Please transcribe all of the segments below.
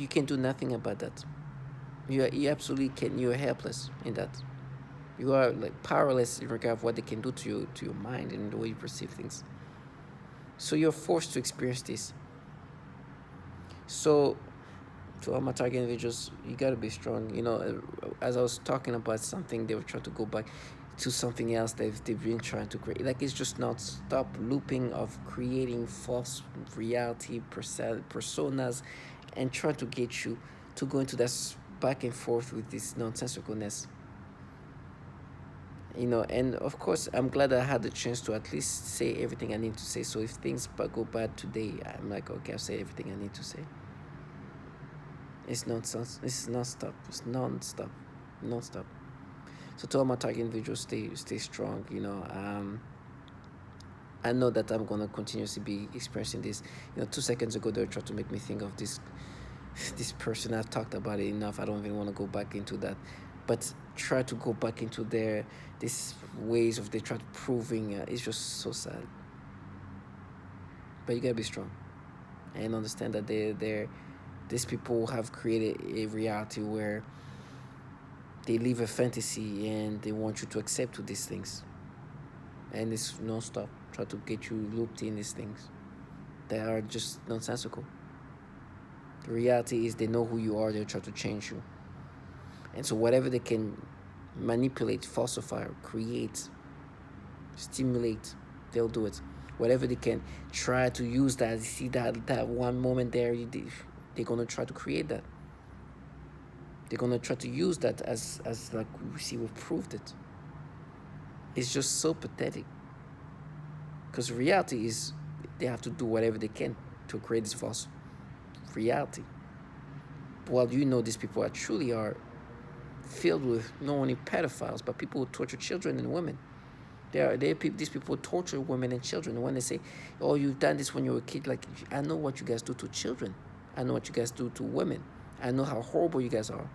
You can do nothing about that. You absolutely can. You're helpless in that. You are like powerless in regard of what they can do to your mind and the way you perceive things. So you're forced to experience this. So to all my target individuals, you gotta be strong. As I was talking about something, they were trying to go back to something else they've been trying to create. Like it's just not stop looping of creating false reality personas, and trying to get you to go into that back and forth with this nonsensicalness. And of course I'm glad I had the chance to at least say everything I need to say. So if things go bad today, I'm like, okay, I've said everything I need to say. It's nonsense. It's non-stop. It's non-stop. Non-stop. So to all my target individuals, stay strong. I know that I'm gonna continuously be experiencing this. 2 seconds ago they were trying to make me think of this person. I've talked about it enough. I don't even want to go back into that. But try to go back into their these ways of they try to proving. It's just so sad. But you gotta be strong and understand that these people have created a reality where they live a fantasy and they want you to accept to these things, and it's non-stop try to get you looped in these things that are just nonsensical. The reality is they know who you are. They try to change you, and so whatever they can manipulate, falsify, create, stimulate, they'll do it. Whatever they can try to use that, see that one moment there, they're gonna try to create that. They're gonna try to use that as like we see we've proved it. It's just so pathetic. Because reality is they have to do whatever they can to create this false reality. While these people are filled with not only pedophiles but people who torture children and women. These people torture women and children. And when they say, "Oh, you've done this when you were a kid," like I know what you guys do to children. I know what you guys do to women. I know how horrible you guys are.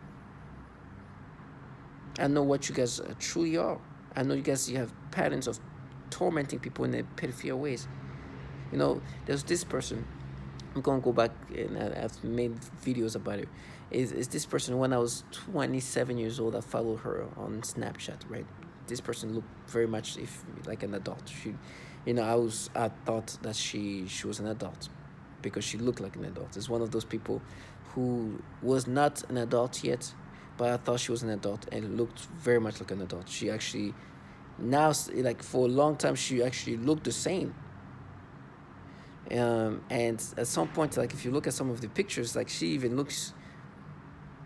I know what you guys truly are. I know you have patterns of tormenting people in their pedophile ways. There's this person. I'm gonna go back and I've made videos about it. Is this person when I was 27 years old? I followed her on Snapchat, right? This person looked very much like an adult. I thought that she was an adult because she looked like an adult. It's one of those people who was not an adult yet, but I thought she was an adult and looked very much like an adult. She actually now, like for a long time, she actually looked the same. And at some point, like if you look at some of the pictures, like she even looks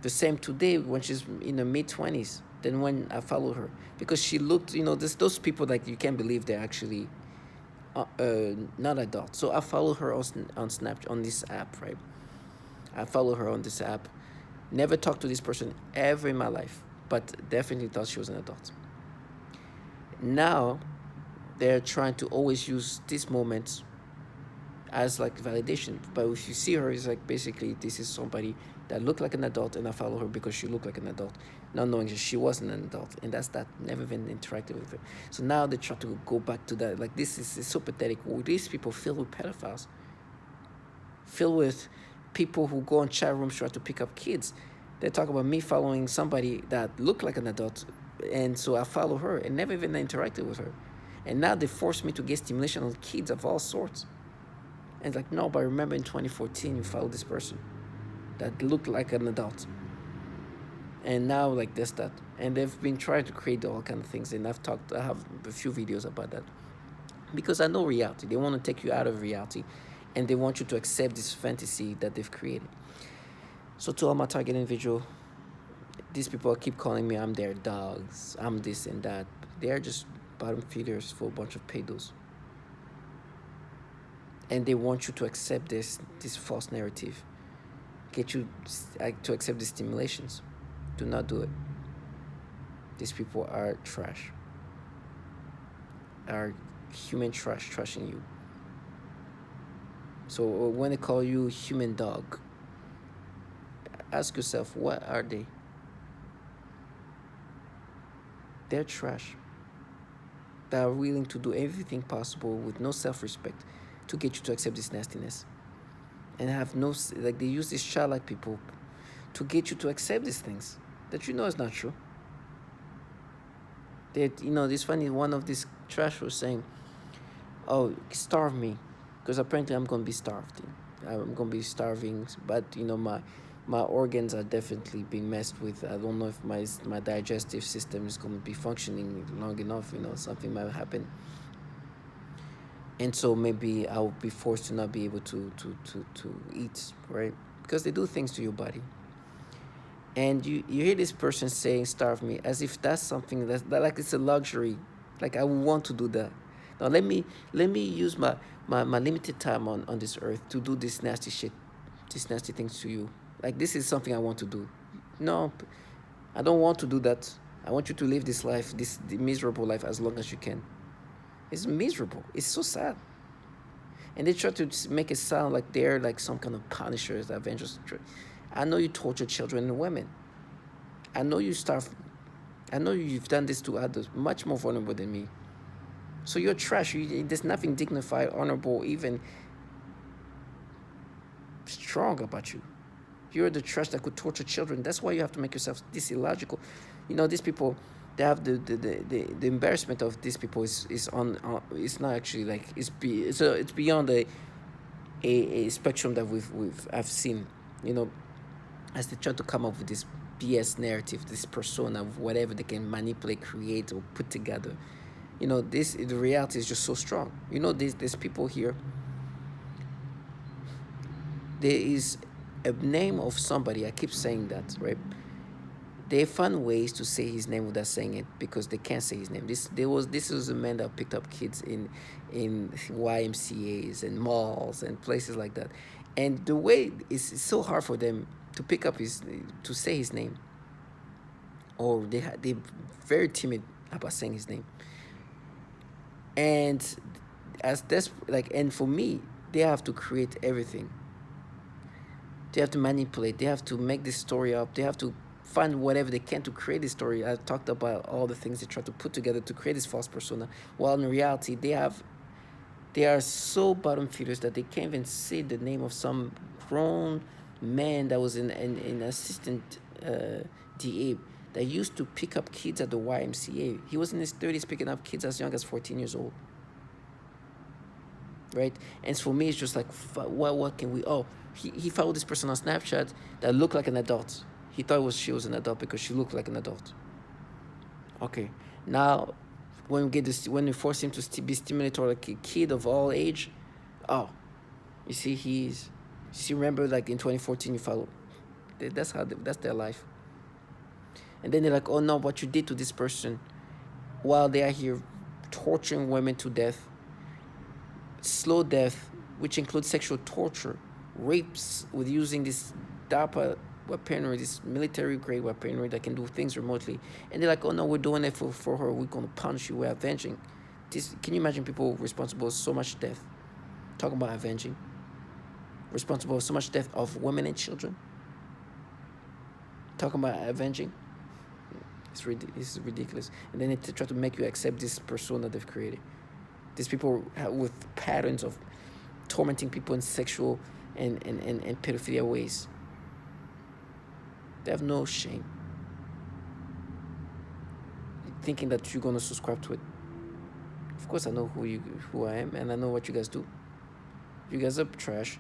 the same today when she's in her mid-20s than when I followed her, because she looked, those people like you can't believe they're actually not adult. So I follow her on Snapchat, on this app, right? I follow her on this app. Never talked to this person ever in my life, but definitely thought she was an adult. Now they're trying to always use this moment as like validation. But if you see her, it's like basically this is somebody that looked like an adult, and I follow her because she looked like an adult, not knowing that she wasn't an adult, and that's that. Never even interacted with her. So now they try to go back to that. Like this is so pathetic. These people filled with pedophiles, filled with people who go on chat rooms try to pick up kids. They talk about me following somebody that looked like an adult, and so I follow her and never even interacted with her. And now they force me to get stimulation on kids of all sorts. And it's like, no, but remember in 2014 you followed this person that looked like an adult. And now like this, that. And they've been trying to create all kind of things. And I have a few videos about that. Because I know reality. They want to take you out of reality. And they want you to accept this fantasy that they've created. So to all my target individual, these people keep calling me I'm their dogs, I'm this and that. They're just bottom feeders for a bunch of pedos. And they want you to accept this false narrative, get you to accept the stimulations. Do not do it. These people are trash, are human trash, trashing you. So when they call you human dog, ask yourself, what are they? They're trash. They are willing to do everything possible with no self-respect to get you to accept this nastiness. and have no, like, they use these childlike people to get you to accept these things that you know is not true. That, this funny, one of these trash was saying, "Oh, starve me," because apparently I'm gonna be starved. I'm gonna be starving, but my organs are definitely being messed with. I don't know if my digestive system is gonna be functioning long enough. Something might happen, and so maybe I'll be forced to not be able to eat, right? Because they do things to your body. And you hear this person saying "starve me" as if that's something that like it's a luxury, like I want to do that. Now let me use my limited time on this earth to do this nasty shit, these nasty things to you. Like, this is something I want to do. No, I don't want to do that. I want you to live this life, this the miserable life, as long as you can. It's miserable. It's so sad. And they try to make it sound like they're like some kind of punishers, avengers. I know you torture children and women. I know you starve. I know you've done this to others much more vulnerable than me. So you're trash. There's nothing dignified, honorable, even strong about you. You're the trash that could torture children. That's why you have to make yourself this illogical. These people, they have the embarrassment of these people is on it's not actually like it's beyond a spectrum that I've seen. You know, as they try to come up with this BS narrative, this persona of whatever they can manipulate, create, or put together. The reality is just so strong. There's people here. There is a name of somebody. I keep saying that, right? They found ways to say his name without saying it because they can't say his name. This was a man that picked up kids in YMCA's and malls and places like that, and the way it's so hard for them to pick up to say his name, or they're very timid about saying his name, and as this like and for me, they have to create everything. They have to manipulate. They have to make this story up. They have to find whatever they can to create this story. I talked about all the things they try to put together to create this false persona. While in reality, they are so bottom feeders that they can't even say the name of some grown man that was in assistant DA that used to pick up kids at the YMCA. He was in his 30s picking up kids as young as 14 years old. Right? And for me, it's just like, what can we? Oh, he followed this person on Snapchat that looked like an adult. He thought she was an adult because she looked like an adult. Okay, now when we force him to be stimulated like a kid of all age, oh, you see, remember, like, in 2014 you followed. That's their life. And then they're like, oh no, what you did to this person, while they are here torturing women to death, slow death, which includes sexual torture, rapes with using this DARPA weaponry, this military grade weaponry that can do things remotely. And they're like, oh no, we're doing it for her. We're going to punish you. We're avenging. Can you imagine people responsible for so much death? Talking about avenging. Responsible for so much death of women and children. Talking about avenging. It's ridiculous. And then they try to make you accept this persona they've created. These people with patterns of tormenting people in sexual and pedophilia ways. They have no shame. Thinking that you're gonna subscribe to it. Of course I know who I am, and I know what you guys do. You guys are trash.